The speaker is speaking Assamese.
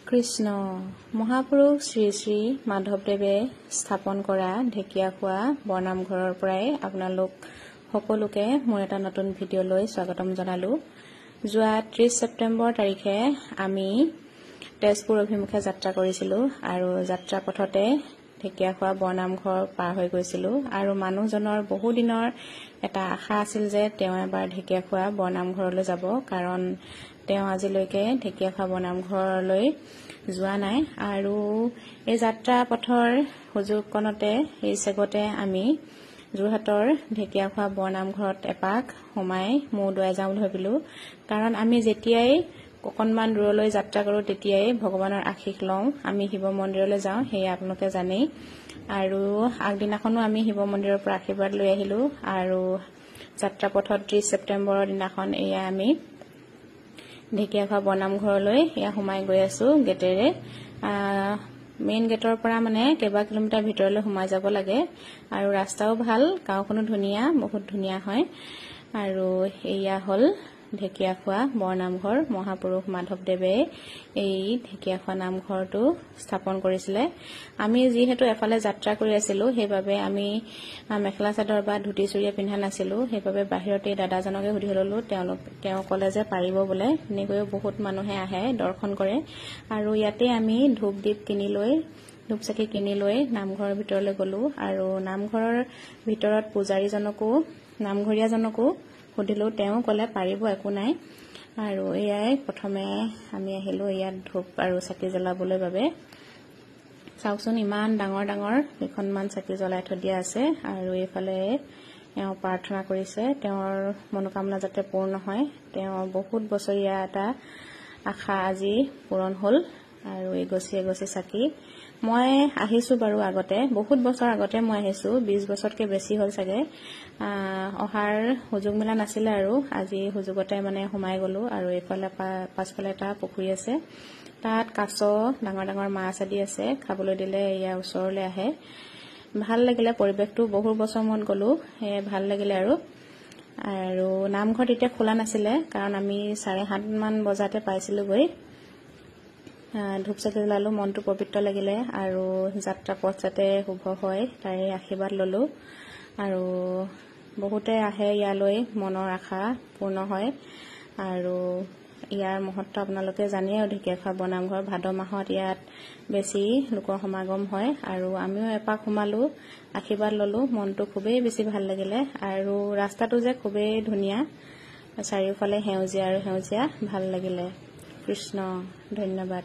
কৃষ্ণ মহাপুৰুষ শ্ৰী শ্ৰী মাধৱদেৱে স্থাপন কৰা ঢেকীয়াখোৱা বৰনামঘৰৰ পৰাই আপোনালোক সকলোকে মোৰ এটা নতুন ভিডিঅ'লৈ স্বাগতম জনালোঁ। যোৱা 30 ছেপ্টেম্বৰ তাৰিখে আমি তেজপুৰ অভিমুখে যাত্ৰা কৰিছিলোঁ আৰু যাত্ৰা পথতে ঢেকীয়াখোৱা বৰনামঘৰ পাৰ হৈ গৈছিলোঁ আৰু মানুহজনৰ বহুদিনৰ এটা আশা আছিল যে তেওঁ এবাৰ ঢেকীয়াখোৱা বৰনামঘৰলৈ যাব, কাৰণ তেওঁ আজিলৈকে ঢেকীয়াখোৱা বৰনামঘৰলৈ যোৱা নাই। আৰু এই যাত্ৰা পথৰ সুযোগকণতে এই চেগতে আমি যোৰহাটৰ ঢেকীয়াখোৱা বৰনামঘৰত এপাক সোমাই মূৰ দোৱাই যাওঁ বুলি ভাবিলোঁ, কাৰণ আমি যেতিয়াই অকণমান দূৰলৈ যাত্ৰা কৰোঁ তেতিয়াই ভগৱানৰ আশীষ লওঁ। আমি শিৱ মন্দিৰলৈ যাওঁ, সেয়া আপোনালোকে জানেই। আৰু আগদিনাখনো আমি শিৱ মন্দিৰৰ পৰা আশীৰ্বাদ লৈ আহিলোঁ আৰু যাত্ৰা পথত 30 ছেপ্টেম্বৰৰ দিনাখন এয়া আমি ঢেকীয়াখোৱা বৰনামঘৰলৈ এয়া সোমাই গৈ আছোঁ গেটেৰে। মেইন গেটৰ পৰা মানে কেইবা কিলোমিটাৰ ভিতৰলৈ সোমাই যাব লাগে আৰু ৰাস্তাও ভাল, গাঁওখনো ধুনীয়া, বহুত ধুনীয়া হয়। আৰু এয়া হ'ল ঢেকীয়াখোৱা বৰনামঘৰ। মহাপুৰুষ মাধৱদেৱে এই ঢেকীয়াখোৱা নামঘৰটো স্থাপন কৰিছিলে। আমি যিহেতু এফালে যাত্ৰা কৰি আছিলোঁ, সেইবাবে আমি মেখেলা চাদৰ বা ধুতি চুৰিয়া পিন্ধা নাছিলোঁ, সেইবাবে বাহিৰতে দাদাজনকে সুধি ল'লোঁ। তেওঁ ক'লে যে পাৰিব বোলে। এনেকৈও বহুত মানুহে আহে, দৰ্শন কৰে। আৰু ইয়াতে আমি ধূপ চাকি কিনি লৈ নামঘৰৰ ভিতৰলৈ গ'লোঁ আৰু নামঘৰৰ ভিতৰত নামঘৰীয়াজনকো সুধিলোঁ, তেওঁ ক'লে পাৰিব, একো নাই। আৰু এয়াই প্ৰথমে আমি আহিলোঁ ইয়াত ধূপ আৰু চাকি জ্বলাবলৈ বাবে। চাওকচোন, ইমান ডাঙৰ ডাঙৰ কেইখনমান চাকি জ্বলাই থৈ দিয়া আছে আৰু এইফালে তেওঁ প্ৰাৰ্থনা কৰিছে তেওঁৰ মনোকামনা যাতে পূৰ্ণ হয়। তেওঁৰ বহুত বছৰীয়া এটা আশা আজি পূৰণ হ'ল। আৰু এগছি চাকি মই আহিছোঁ বাৰু আগতে, বহুত বছৰ আগতে মই আহিছোঁ, 20 বছৰতকৈ বেছি হ'ল চাগে। অহাৰ সুযোগ মিলা নাছিলে আৰু আজি সুযোগতে মানে সোমাই গ'লোঁ। আৰু এইফালে পাছফালে এটা পুখুৰী আছে, তাত কাছ, ডাঙৰ ডাঙৰ মাছ আদি আছে, খাবলৈ দিলে এয়া ওচৰলৈ আহে। ভাল লাগিলে পৰিৱেশটো, বহু বছৰ মূৰত গ'লোঁ, সেয়ে ভাল লাগিলে। আৰু নামঘৰ তেতিয়া খোলা নাছিলে, কাৰণ আমি 7:30 বজাতে পাইছিলোঁগৈ। ধূপ চাকি জ্বলালোঁ, মনটো পবিত্ৰ লাগিলে আৰু যাত্ৰা পথ যাতে শুভ হয় তাৰে আশীৰ্বাদ ল'লোঁ। আৰু বহুতে আহে ইয়ালৈ, মনৰ আশা পূৰ্ণ হয়। আৰু ইয়াৰ মহত্ব আপোনালোকে জানেই। ঢেকীয়াখোৱা বৰনামঘৰ ভাদ মাহত ইয়াত বেছি লোকৰ সমাগম হয়। আৰু আমিও এপাক সোমালোঁ, আশীৰ্বাদ ল'লোঁ, মনটো খুবেই বেছি ভাল লাগিলে। আৰু ৰাস্তাটো যে খুবেই ধুনীয়া, চাৰিওফালে সেউজীয়া আৰু সেউজীয়া, ভাল লাগিলে। কৃষ্ণ, ধন্যবাদ।